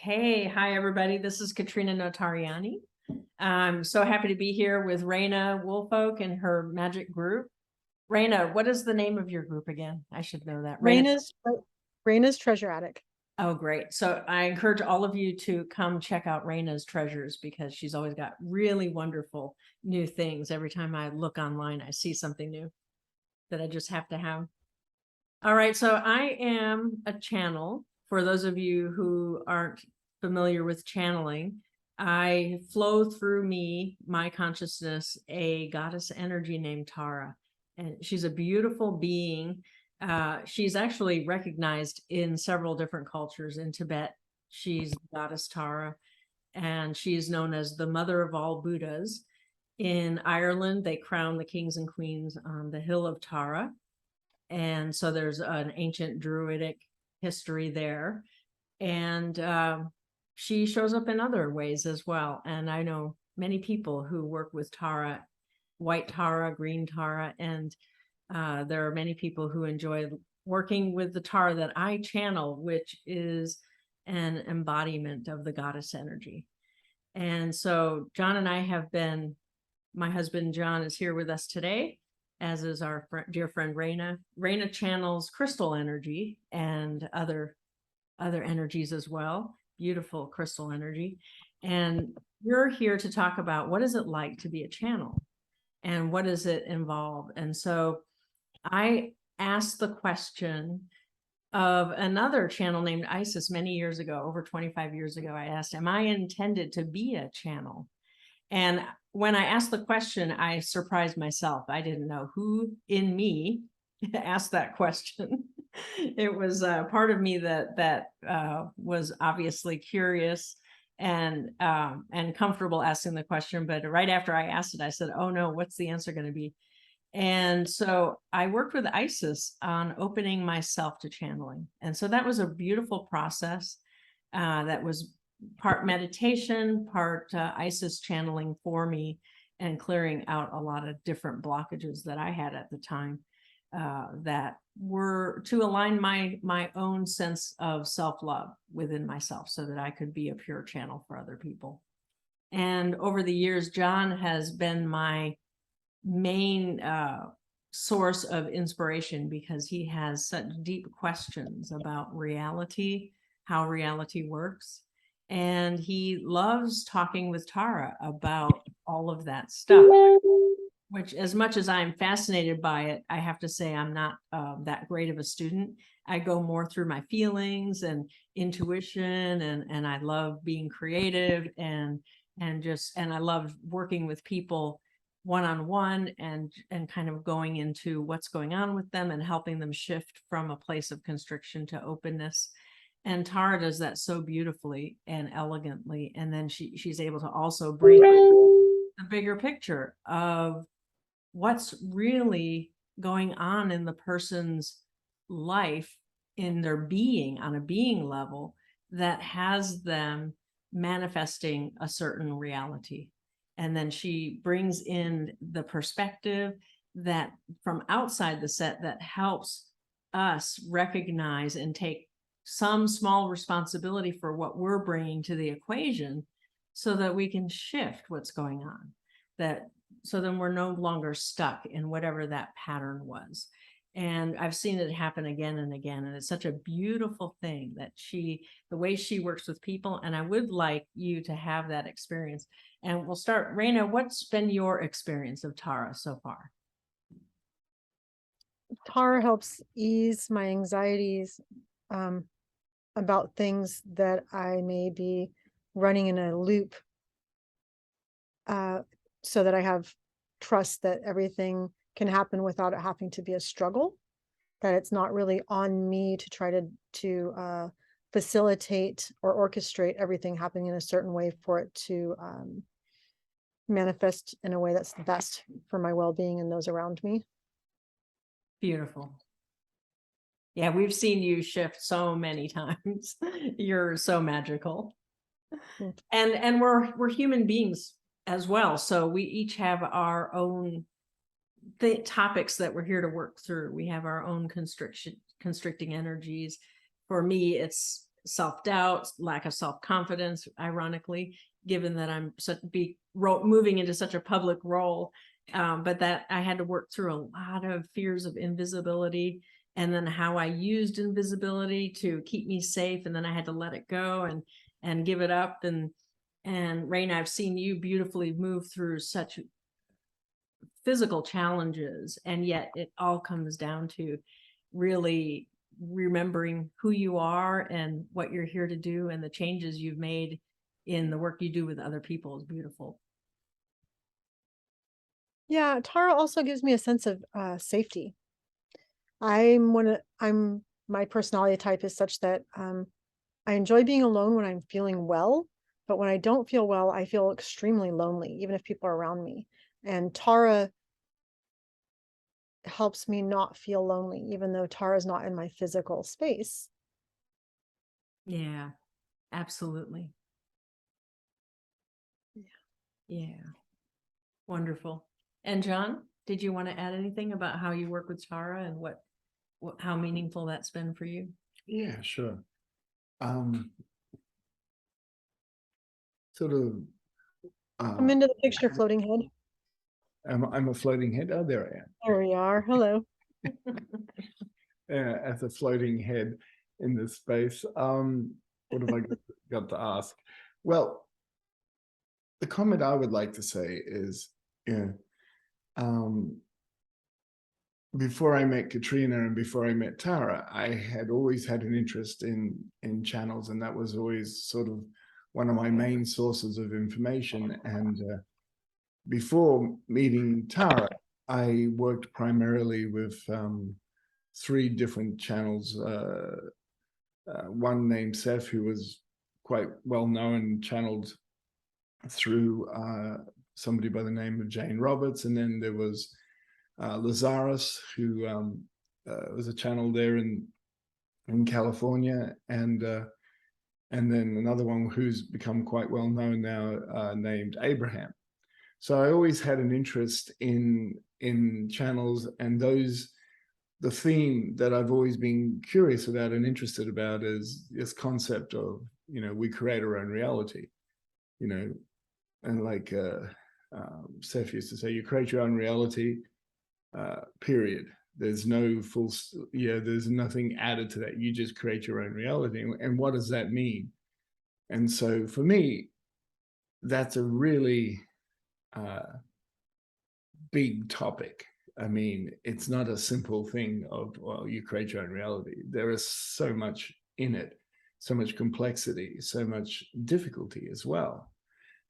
Okay, hi everybody. This is Katharina Notarianni. I'm so happy to be here with Raina Woolfolk and her magic group. Raina, what is the name of your group again? I should know that. Raina's Treasure Attic. Oh, great. So I encourage all of you to come check out Raina's treasures because she's always got really wonderful new things. Every time I look online, I see something new that I just have to have. All right, so I am a channel. For those of you who aren't familiar with channeling, I flow through my consciousness, a goddess energy named Tara. And she's a beautiful being. She's actually recognized in several different cultures. In Tibet, she's goddess Tara, and she's known as the mother of all Buddhas. In Ireland, they crown the kings and queens on the hill of Tara. And so there's an ancient druidic history there. And she shows up in other ways as well. And I know many people who work with Tara, white Tara, green Tara, and there are many people who enjoy working with the Tara that I channel, which is an embodiment of the goddess energy. And so John and I have been, my husband John is here with us today, as is our dear friend Raina. Raina channels crystal energy and other energies as well. Beautiful crystal energy. And we're here to talk about what is it like to be a channel and what does it involve. And so I asked the question of another channel named Isis many years ago, over 25 years ago. I asked, am I intended to be a channel? And when I asked the question, I surprised myself. I didn't know who in me asked that question. It was part of me that was obviously curious and comfortable asking the question. But right after I asked it, I said, "Oh no, what's the answer going to be?" And so I worked with Isis on opening myself to channeling, and so that was a beautiful process. That was part meditation, part Isis channeling for me and clearing out a lot of different blockages that I had at the time that were to align my own sense of self-love within myself so that I could be a pure channel for other people. And over the years, John has been my main source of inspiration because he has such deep questions about reality, how reality works. And he loves talking with Tara about all of that stuff, which as much as I'm fascinated by it, I have to say I'm not that great of a student. I go more through my feelings and intuition, and I love being creative and I love working with people one-on-one and kind of going into what's going on with them and helping them shift from a place of constriction to openness. And Tara does that so beautifully and elegantly. And then she's able to also bring the bigger picture of what's really going on in the person's life, in their being, on a being level, that has them manifesting a certain reality. And then she brings in the perspective that from outside the set that helps us recognize and take some small responsibility for what we're bringing to the equation so that we can shift what's going on. So then we're no longer stuck in whatever that pattern was. And I've seen it happen again and again. And it's such a beautiful thing that the way she works with people. And I would like you to have that experience. And we'll start. Raina, what's been your experience of Tara so far? Tara helps ease my anxieties about things that I may be running in a loop, so that I have trust that everything can happen without it having to be a struggle, that it's not really on me to try to facilitate or orchestrate everything happening in a certain way for it to manifest in a way that's the best for my well-being and those around me. Beautiful. Yeah, we've seen you shift so many times. You're so magical. And we're human beings as well. So we each have our own topics that we're here to work through. We have our own constricting energies. For me, it's self-doubt, lack of self-confidence, ironically, given that I'm moving into such a public role. But that I had to work through a lot of fears of invisibility, and then how I used invisibility to keep me safe. And then I had to let it go and give it up. And Raina, I've seen you beautifully move through such physical challenges, and yet it all comes down to really remembering who you are and what you're here to do, and the changes you've made in the work you do with other people is beautiful. Yeah, Tara also gives me a sense of safety. My personality type is such that I enjoy being alone when I'm feeling well, but when I don't feel well, I feel extremely lonely, even if people are around me. And Tara helps me not feel lonely, even though Tara's not in my physical space. Yeah, absolutely. Yeah. Wonderful. And John, did you want to add anything about how you work with Tara and how meaningful that's been for you? Yeah, sure. Sort of. Come into the picture, floating head. I'm a floating head. Oh, there I am. There we are. Hello. As a floating head in this space. What have I got to ask? Well, the comment I would like to say is, before I met Katharina and before I met Tara, I had always had an interest in channels, and that was always sort of one of my main sources of information. And before meeting Tara, I worked primarily with 3 different channels. One named Seth, who was quite well known, channeled through somebody by the name of Jane Roberts. And then there was Lazarus, who was a channel there in California, and then another one who's become quite well known now, named Abraham. So I always had an interest in channels, and the theme that I've always been curious about and interested about is this concept of, we create our own reality, and like Seth used to say, you create your own reality, period. There's no there's nothing added to that. You just create your own reality. And what does that mean? And so for me, that's a really big topic. I mean, it's not a simple thing of, well, you create your own reality. There is so much in it, so much complexity, so much difficulty as well.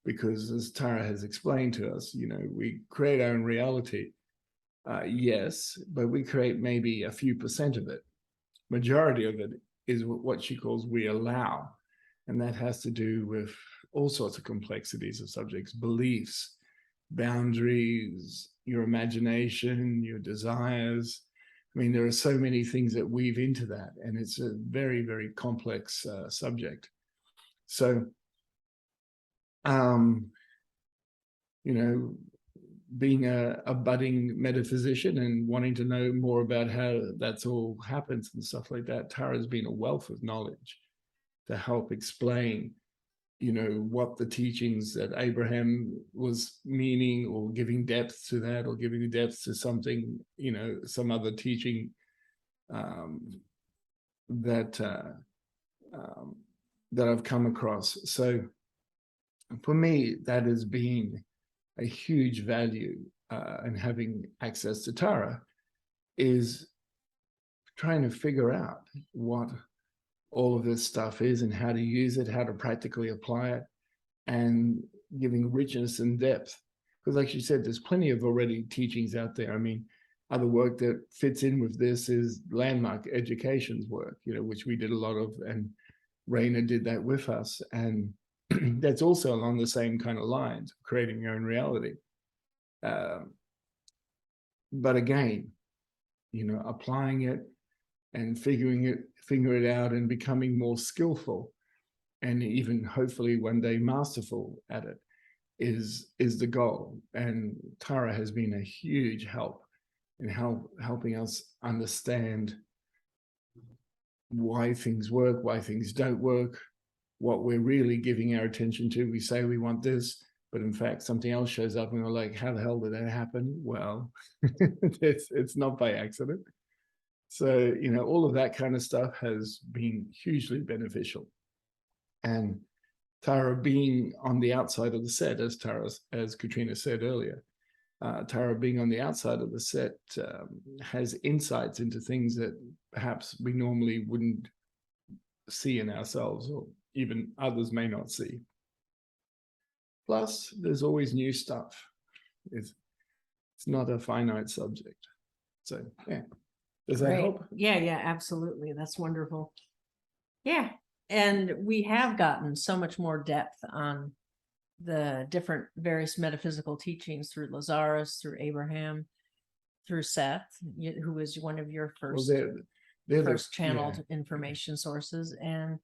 Because as Tara has explained to us, we create our own reality. Yes, but we create maybe a few % of it. Majority of it is what she calls we allow. And that has to do with all sorts of complexities of subjects, beliefs, boundaries, your imagination, your desires. I mean, there are so many things that weave into that, and it's a very, very complex subject. So, being a budding metaphysician and wanting to know more about how that's all happens and stuff like that, Tara's been a wealth of knowledge to help explain, what the teachings that Abraham was meaning, or giving depth to that, or giving depth to something, some other teaching that I've come across. So for me, that has been a huge value, and having access to Tara is trying to figure out what all of this stuff is and how to use it, how to practically apply it, and giving richness and depth. Because like she said, there's plenty of already teachings out there. I mean, other work that fits in with this is Landmark Education's work, which we did a lot of, and Raina did that with us. And that's also along the same kind of lines, creating your own reality. But again, applying it and figure it out and becoming more skillful, and even hopefully one day masterful at it, is the goal. And Tara has been a huge help in helping us understand why things work, why things don't work, what we're really giving our attention to. We say we want this, but in fact, something else shows up and we're like, how the hell did that happen? Well, it's not by accident. So, all of that kind of stuff has been hugely beneficial. And Tara being on the outside of the set, as Katrina said earlier, Tara being on the outside of the set has insights into things that perhaps we normally wouldn't see in ourselves, or even others may not see. Plus, there's always new stuff. It's not a finite subject. So, yeah. Does that Great. help? Yeah, absolutely. That's wonderful. Yeah. And we have gotten so much more depth on the different various metaphysical teachings through Lazarus, through Abraham, through Seth, who was one of your first, first channeled information sources. And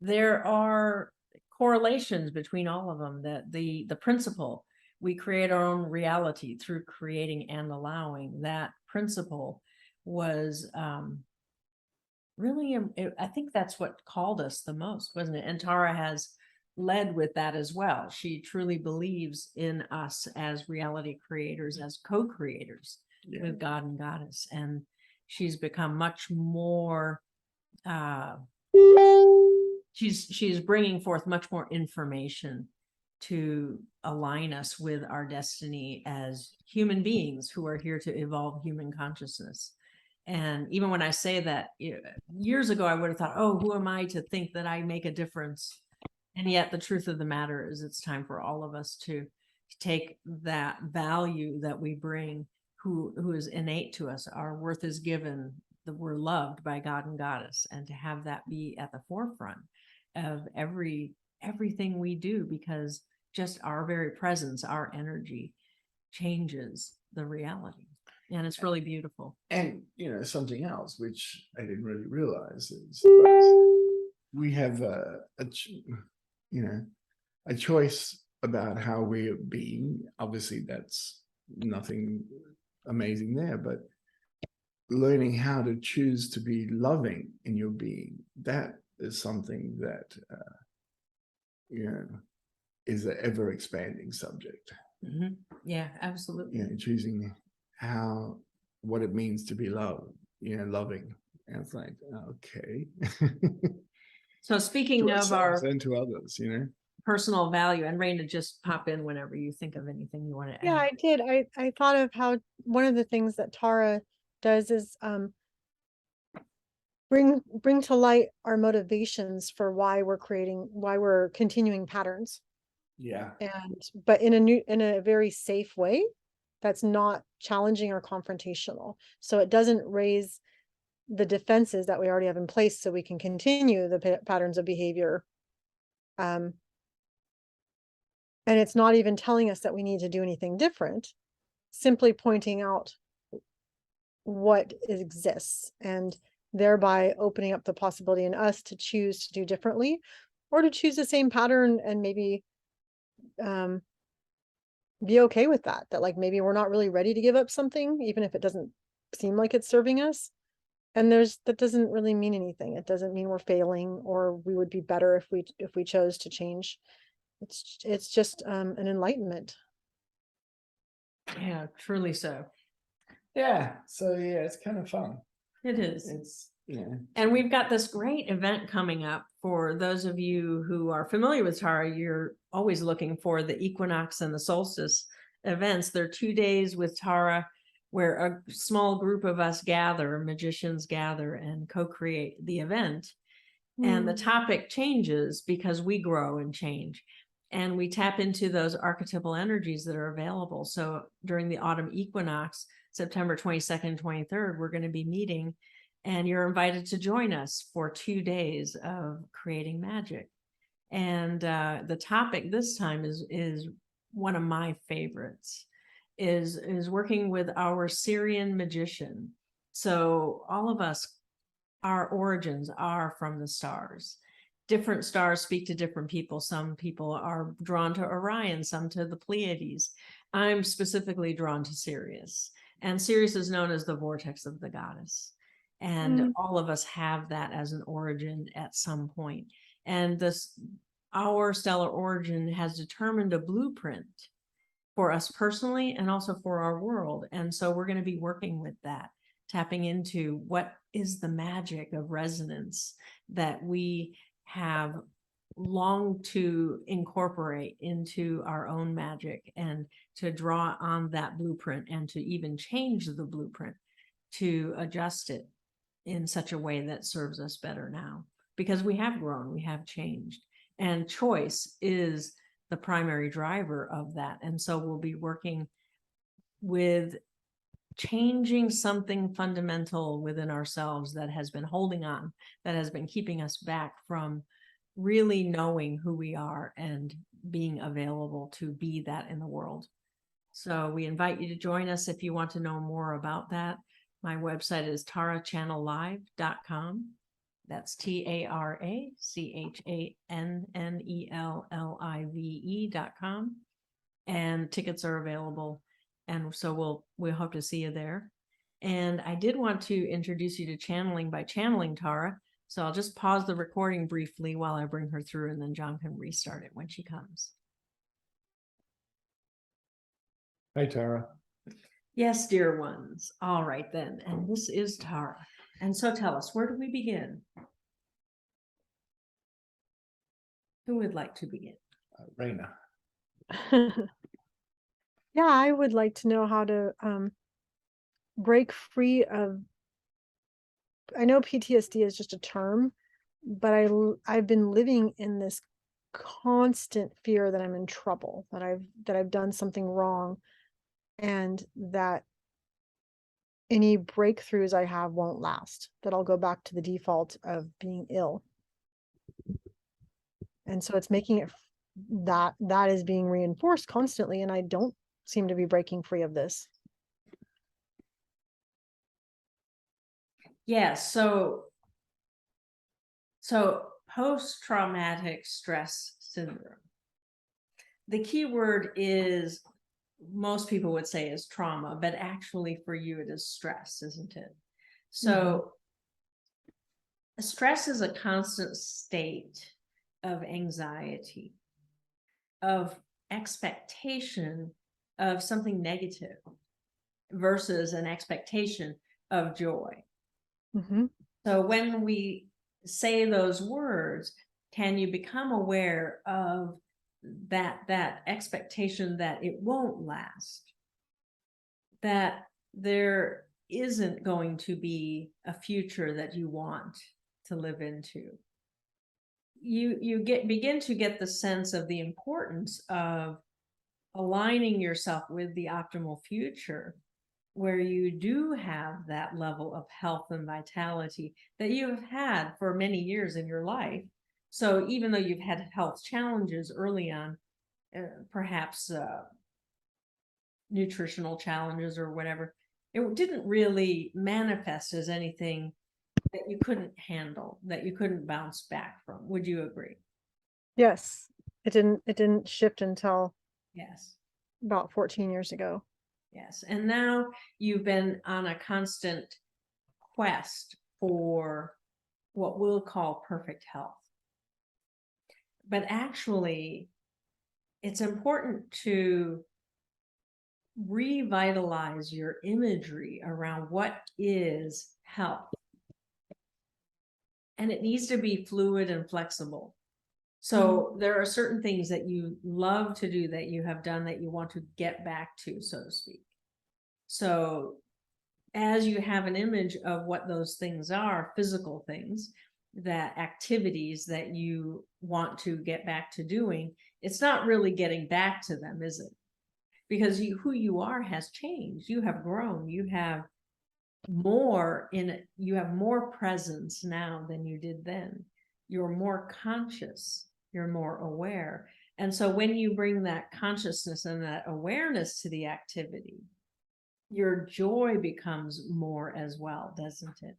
there are correlations between all of them, that the principle, we create our own reality through creating and allowing. That principle was really, I think that's what called us the most, wasn't it? And Tara has led with that as well. She truly believes in us as reality creators, as co-creators with God and Goddess. And she's become much more, she's bringing forth much more information to align us with our destiny as human beings who are here to evolve human consciousness. And even when I say that, years ago, I would have thought, oh, who am I to think that I make a difference? And yet the truth of the matter is it's time for all of us to take that value that we bring, who is innate to us. Our worth is given, that we're loved by God and Goddess, and to have that be at the forefront of everything we do, because just our very presence, our energy changes the reality. And it's really beautiful. And, something else, which I didn't really realize, is we have a choice about how we're being. Obviously, that's nothing amazing there, but learning how to choose to be loving in your being, that is something that, is an ever expanding subject. Mm-hmm. Yeah, absolutely. Choosing what it means to be loved, loving. And it's like, okay. So speaking of our and to others, personal value, and Raina, just pop in whenever you think of anything you want to add. Yeah, I did. I thought of how one of the things that Tara does is bring to light our motivations for why we're continuing patterns. Yeah. But in a very safe way that's not challenging or confrontational. So it doesn't raise the defenses that we already have in place, so we can continue the patterns of behavior. And it's not even telling us that we need to do anything different, simply pointing out what exists, and thereby opening up the possibility in us to choose to do differently, or to choose the same pattern and maybe be okay with that like maybe we're not really ready to give up something, even if it doesn't seem like it's serving us. And that doesn't really mean anything. It doesn't mean we're failing, or we would be better if we chose to change. It's just an enlightenment. Yeah, truly so. Yeah. So it's kind of fun. It is. It's And we've got this great event coming up. For those of you who are familiar with Tara, you're always looking for the equinox and the solstice events. They're 2 days with Tara, where a small group of us magicians gather and co-create the event. And the topic changes because we grow and change. And we tap into those archetypal energies that are available. So during the autumn equinox, September 22nd, 23rd, we're going to be meeting, and you're invited to join us for 2 days of creating magic. And the topic this time is one of my favorites, is working with our Syrian magician. So all of us, our origins are from the stars. Different stars speak to different people. Some people are drawn to Orion, some to the Pleiades. I'm specifically drawn to Sirius, and Sirius is known as the vortex of the goddess. And all of us have that as an origin at some point. And our stellar origin has determined a blueprint for us personally and also for our world. And so we're going to be working with that, tapping into what is the magic of resonance that we have longed to incorporate into our own magic, and to draw on that blueprint and to even change the blueprint to adjust it in such a way that serves us better now, because we have grown, we have changed, and choice is the primary driver of that. And so we'll be working with changing something fundamental within ourselves that has been holding on, that has been keeping us back from really knowing who we are and being available to be that in the world. So we invite you to join us if you want to know more about that. My website is tarachannellive.com. That's TARACHANNELLIVE.com. And tickets are available. And so we'll hope to see you there. And I did want to introduce you to channeling by channeling Tara. So I'll just pause the recording briefly while I bring her through, and then John can restart it when she comes. Hey, Tara. Yes, dear ones. All right then. And this is Tara. And so tell us, where do we begin? Who would like to begin? Raina. Yeah, I would like to know how to break free of, I know PTSD is just a term, but I've been living in this constant fear that I'm in trouble, that I've done something wrong, and that any breakthroughs I have won't last, that I'll go back to the default of being ill. And so it's making it that is being reinforced constantly, and I don't seem to be breaking free of this. Yes, so post-traumatic stress syndrome. The key word is, most people would say, is trauma, but actually for you it is stress, isn't it? So stress is a constant state of anxiety, of expectation of something negative versus an expectation of joy. So when we say those words, can you become aware of that expectation that it won't last, that there isn't going to be a future that you want to live into? You begin to get the sense of the importance of aligning yourself with the optimal future, where you do have that level of health and vitality that you have had for many years in your life. So even though you've had health challenges early on, perhaps nutritional challenges or whatever, it didn't really manifest as anything that you couldn't handle, that you couldn't bounce back from. Would you agree? Yes, it didn't shift until Yes. about 14 years ago. Yes. And now you've been on a constant quest for what we'll call perfect health. But actually, it's important to revitalize your imagery around what is health. And it needs to be fluid and flexible. So there are certain things that you love to do, that you have done, that you want to get back to, so to speak. So as you have an image of what those things are, physical things, that activities that you want to get back to doing, it's not really getting back to them, is it? Because who you are has changed. You have grown. You have more presence now than you did then. You're more conscious. You're more aware. And so when you bring that consciousness and that awareness to the activity, your joy becomes more as well, doesn't it?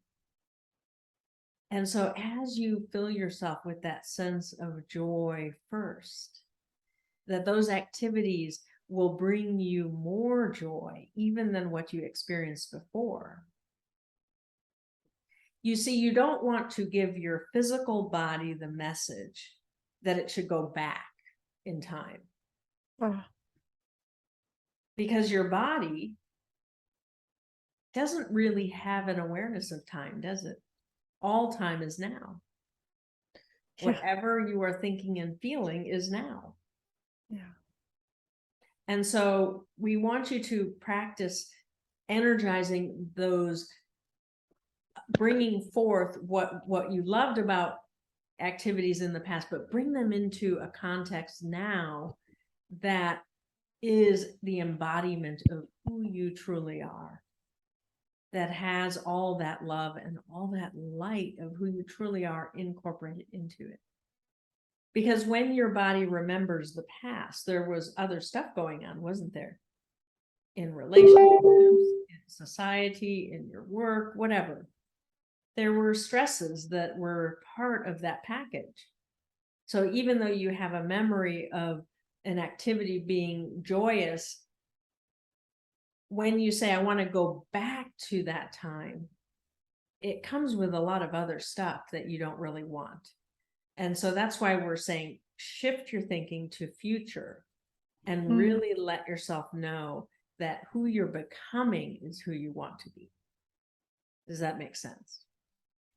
And so as you fill yourself with that sense of joy first, that those activities will bring you more joy even than what you experienced before. You see, you don't want to give your physical body the message that it should go back in time, Ah, because your body doesn't really have an awareness of time, does it? All time is now. yeah, Whatever you are thinking and feeling is now. yeah. And so we want you to practice energizing those, bringing forth what you loved about activities in the past, but bring them into a context now that is the embodiment of who you truly are, that has all that love and all that light of who you truly are incorporated into it. Because when your body remembers the past, there was other stuff going on, wasn't there? In relationships, in society, in your work, whatever. There were stresses that were part of that package. So even though you have a memory of an activity being joyous, when you say, I want to go back to that time, it comes with a lot of other stuff that you don't really want. And so that's why we're saying shift your thinking to future and really let yourself know that who you're becoming is who you want to be. Does that make sense?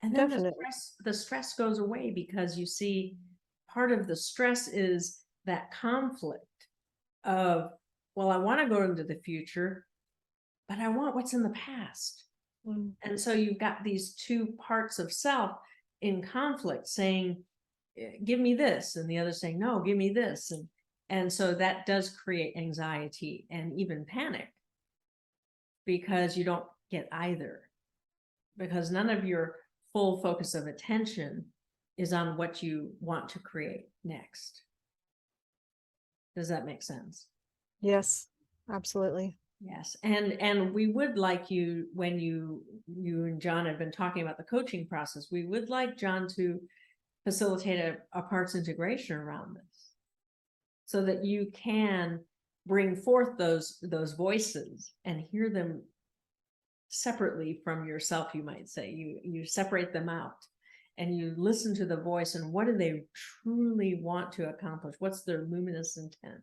And then the stress goes away, because you see, part of the stress is that conflict of, well, I want to go into the future, but I want what's in the past. And so you've got these two parts of self in conflict, saying, give me this, and the other saying, no, give me this. And so that does create anxiety and even panic, because you don't get either, because none of your full focus of attention is on what you want to create next. Does that make sense? Yes, absolutely. Yes. And we would like you, when you and John have been talking about the coaching process, we would like John to facilitate a parts integration around this, so that you can bring forth those voices and hear them separately from yourself. You might say you separate them out and you listen to the voice, and what do they truly want to accomplish? What's their luminous intent?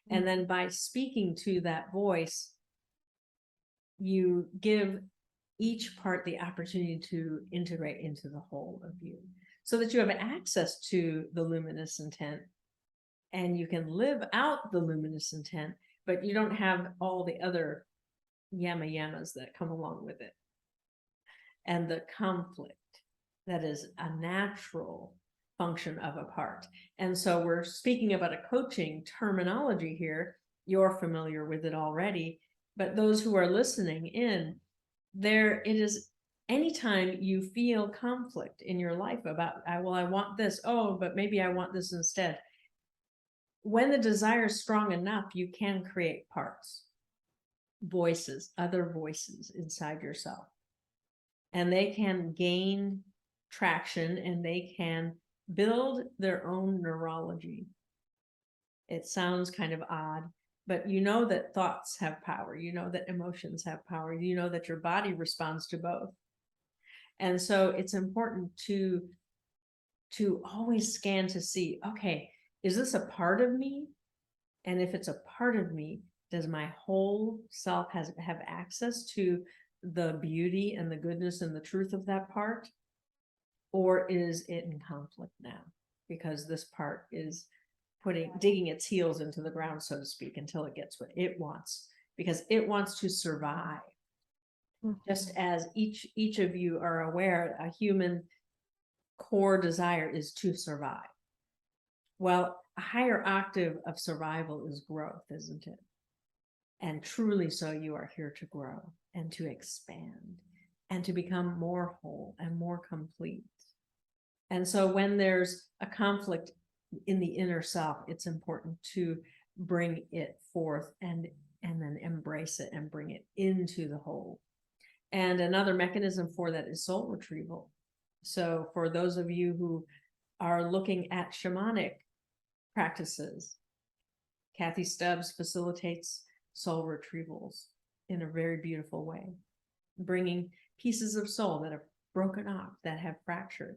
And then by speaking to that voice, you give each part the opportunity to integrate into the whole of you, so that you have access to the luminous intent and you can live out the luminous intent, but you don't have all the other yamas that come along with it, and the conflict that is a natural function of a part. And so we're speaking about a coaching terminology here. You're familiar with it already, but those who are listening in, there it is. Anytime you feel conflict in your life about, well, I want this, oh, but maybe I want this instead. When the desire is strong enough, you can create parts, voices, other voices inside yourself. And they can gain traction, and they can build their own neurology. It sounds kind of odd, but you know that thoughts have power. You know that emotions have power. You know that your body responds to both. And so it's important to always scan to see, okay, is this a part of me? And if it's a part of me, does my whole self have access to the beauty and the goodness and the truth of that part? Or is it in conflict now? Because this part is digging its heels into the ground, so to speak, until it gets what it wants, because it wants to survive. Just as each of you are aware, a human core desire is to survive. Well, a higher octave of survival is growth, isn't it? And truly so, you are here to grow and to expand and to become more whole and more complete. And so when there's a conflict in the inner self, it's important to bring it forth and then embrace it and bring it into the whole. And another mechanism for that is soul retrieval. So for those of you who are looking at shamanic practices, Kathy Stubbs facilitates soul retrievals in a very beautiful way, bringing pieces of soul that have broken off, that have fractured.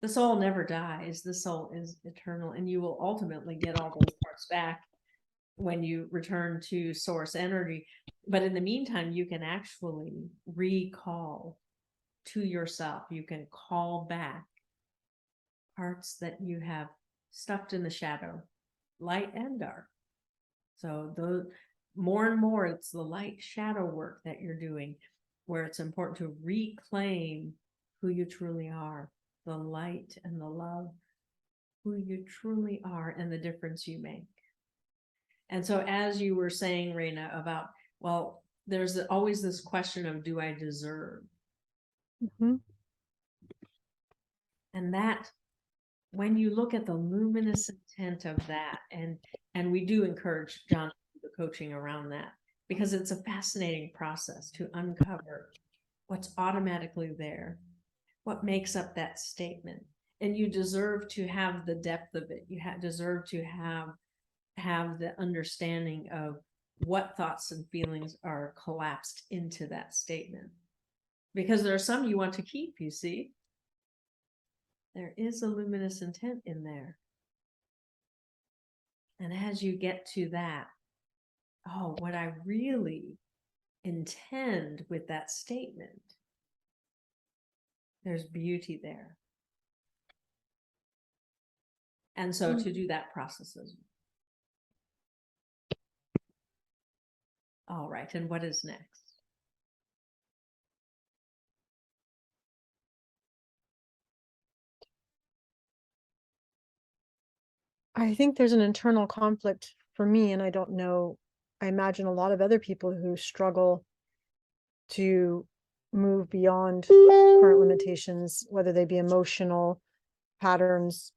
The soul never dies. The soul is eternal, and you will ultimately get all those parts back when you return to source energy. But in the meantime, you can actually recall to yourself. You can call back parts that you have stuffed in the shadow, light and dark. So those more and more, it's the light shadow work that you're doing, where it's important to reclaim who you truly are, the light and the love, who you truly are, and the difference you make. And so, as you were saying, Raina, about, well, there's always this question of, do I deserve? Mhm. And that, when you look at the luminous intent of that, and we do encourage John the coaching around that, because it's a fascinating process to uncover what's automatically there, what makes up that statement. And you deserve to have the depth of it. You deserve to have the understanding of what thoughts and feelings are collapsed into that statement. Because there are some you want to keep, you see. There is a luminous intent in there. And as you get to that, oh, what I really intend with that statement, there's beauty there. And so to do that process is. All right, and what is next? I think there's an internal conflict for me, and I don't know, I imagine a lot of other people who struggle to move beyond current limitations, whether they be emotional patterns,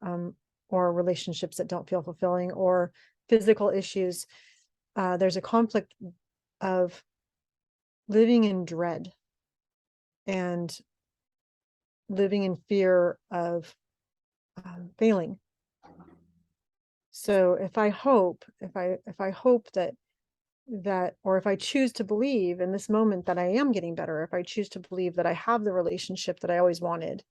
or relationships that don't feel fulfilling, or physical issues. There's a conflict of living in dread and living in fear of failing. So if I hope that, or if I choose to believe in this moment that I am getting better, if I choose to believe that I have the relationship that I always wanted,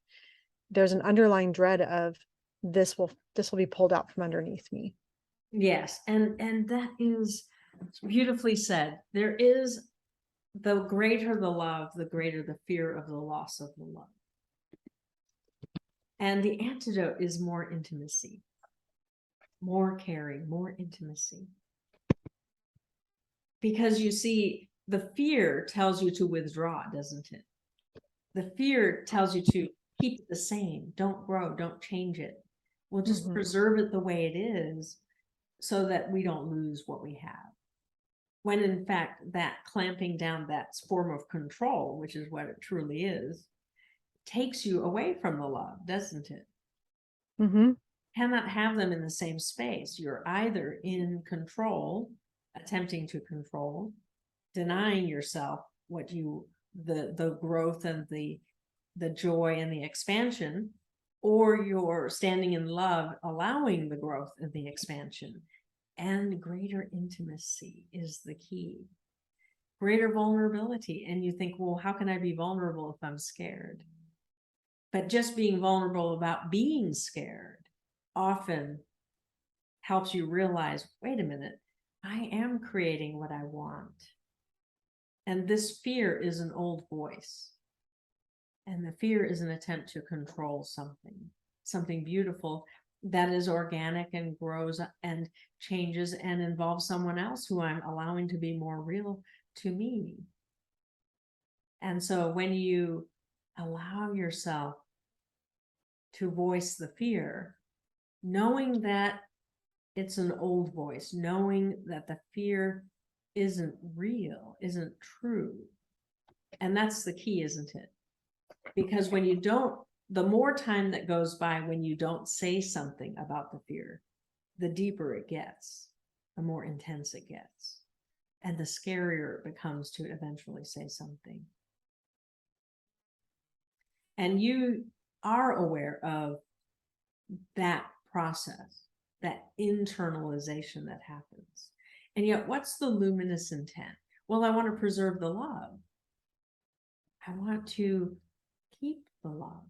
there's an underlying dread of this will be pulled out from underneath me. Yes, and that is beautifully said. There is, the greater the love, the greater the fear of the loss of the love. And the antidote is more intimacy, more caring, more intimacy. Because you see, the fear tells you to withdraw, doesn't it? The fear tells you to keep it the same, don't grow, don't change it. We'll just preserve it the way it is so that we don't lose what we have. When in fact, that clamping down, that form of control, which is what it truly is, takes you away from the love, doesn't it? Cannot have them in the same space. You're either in control, attempting to control, denying yourself what you, the growth and the joy and the expansion, or you're standing in love, allowing the growth and the expansion. And greater intimacy is the key. Greater vulnerability. And you think, well, how can I be vulnerable if I'm scared? But just being vulnerable about being scared often helps you realize, wait a minute, I am creating what I want. And this fear is an old voice. And the fear is an attempt to control something beautiful that is organic and grows and changes and involves someone else who I'm allowing to be more real to me. And so when you allow yourself to voice the fear, knowing that it's an old voice, knowing that the fear isn't real, isn't true. And that's the key, isn't it? Because when you don't, the more time that goes by when you don't say something about the fear, the deeper it gets, the more intense it gets, and the scarier it becomes to eventually say something. And you are aware of that process, that internalization that happens. And yet, what's the luminous intent? Well, I want to preserve the love. I want to keep the love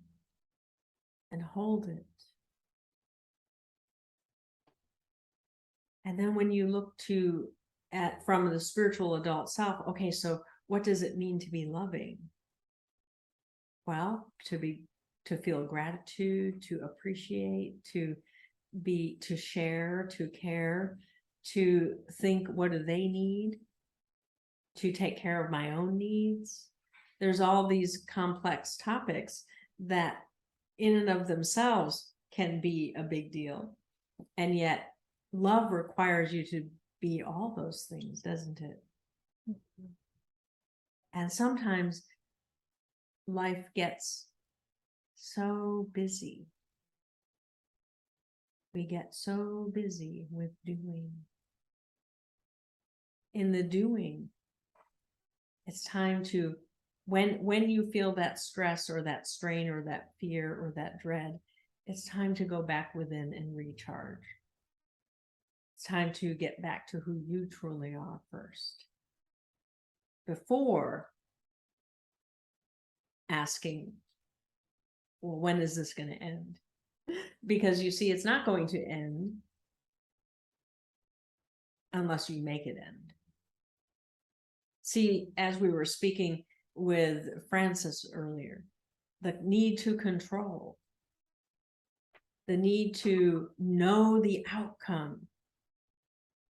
and hold it. And then when you look from the spiritual adult self, okay, so what does it mean to be loving? Well, to feel gratitude, to appreciate, to share, to care, to think, what do they need? To take care of my own needs. There's all these complex topics that in and of themselves can be a big deal. And yet love requires you to be all those things, doesn't it? Mhm. And sometimes life gets so busy. We get so busy with doing. In the doing, it's time to, when you feel that stress or that strain or that fear or that dread, it's time to go back within and recharge. It's time to get back to who you truly are first, before asking, well, when is this going to end? Because you see, it's not going to end unless you make it end. See, as we were speaking with Francis earlier, the need to control, the need to know the outcome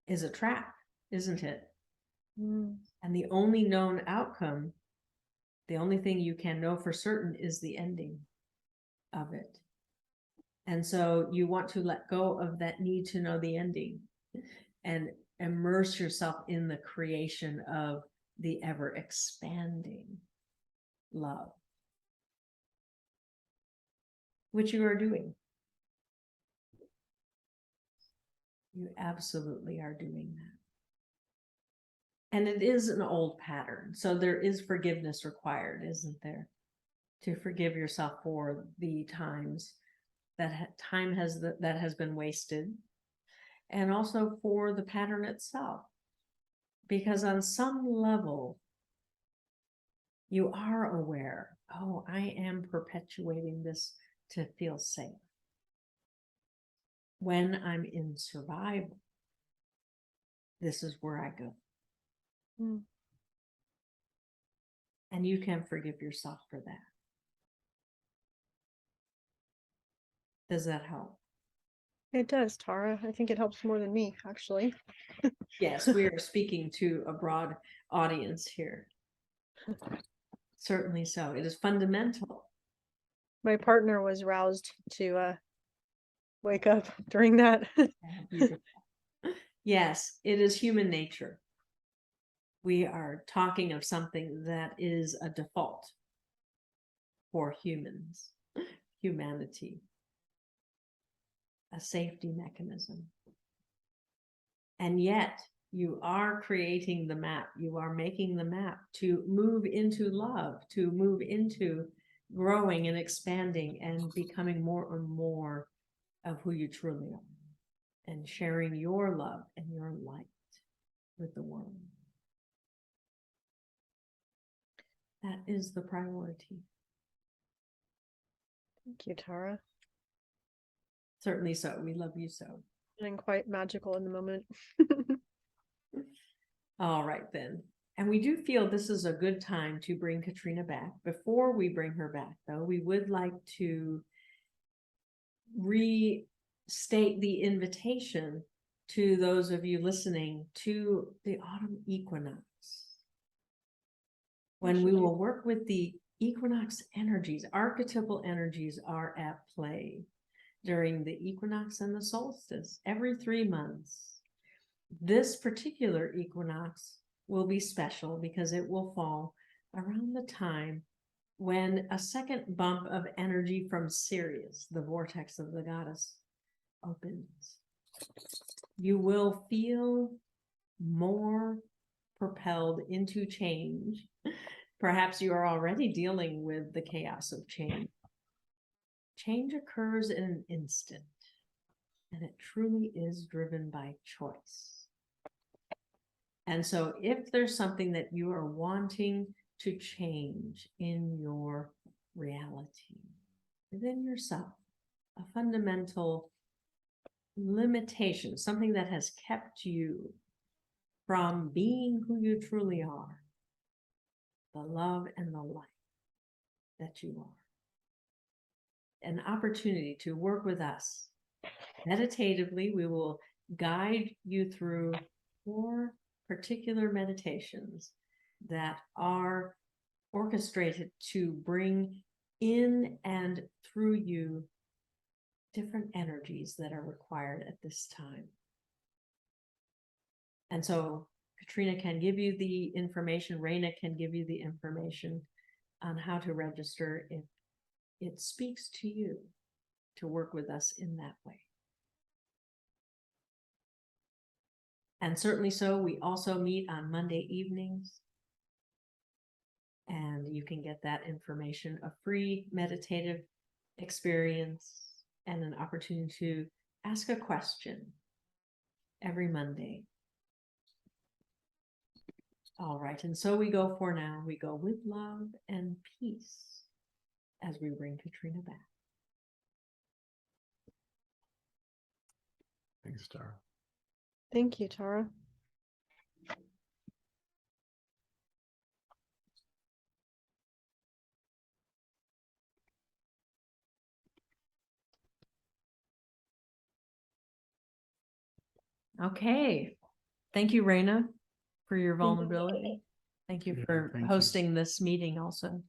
is a trap, isn't it? Mm. And the only known outcome, the only thing you can know for certain is the ending of it. And so you want to let go of that need to know the ending and immerse yourself in the creation of the ever expanding love, which you are doing. You absolutely are doing that. And it is an old pattern. So there is forgiveness required, isn't there? To forgive yourself for the times that that has been wasted, and also for the pattern itself. Because on some level, you are aware, oh, I am perpetuating this to feel safe. When I'm in survival, this is where I go. Mm. And you can forgive yourself for that. Does that help? It does, Tara. I think it helps more than me, actually. Yes, we are speaking to a broad audience here. Certainly so. It is fundamental. My partner was roused to wake up during that. Beautiful. Yes, it is human nature. We are talking of something that is a default for humans, humanity, a safety mechanism. And yet you are creating the map. You are making the map to move into love, to move into growing and expanding and becoming more and more of who you truly are, and sharing your love and your light with the world. That is the priority. Thank you, Tara. Certainly so. We love you so. Feeling quite magical in the moment. All right, then. And we do feel this is a good time to bring Katharina back. Before we bring her back, though, we would like to restate the invitation to those of you listening to the autumn equinox, when we will work with the equinox energies. Archetypal energies are at play during the equinox and the solstice every 3 months. This particular equinox will be special because it will fall around the time when a second bump of energy from Sirius, the vortex of the goddess, opens. You will feel more propelled into change. Perhaps you are already dealing with the chaos of change. Change occurs in an instant, and it truly is driven by choice. And so if there's something that you are wanting to change in your reality within yourself, a fundamental limitation, something that has kept you from being who you truly are, the love and the light that you are. An opportunity to work with us. Meditatively, we will guide you through 4 particular meditations that are orchestrated to bring in and through you different energies that are required at this time. And so Katharina can give you the information, Raina can give you the information on how to register if it speaks to you to work with us in that way. And certainly so, we also meet on Monday evenings. And you can get that information, a free meditative experience and an opportunity to ask a question every Monday. All right, and so we go for now. We go with love and peace as we bring Katharina back. Thanks, Tara. Thank you, Tara. Okay, thank you, Raina, for your Thank you. vulnerability. Thank you Yeah, for thank you. hosting this meeting also.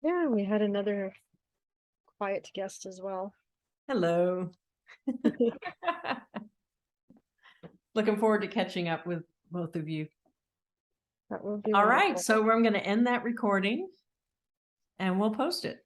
Yeah, we had another quiet guest as well. Hello. Looking forward to catching up with both of you. That will be All right, wonderful. so I'm going to end that recording and we'll post it.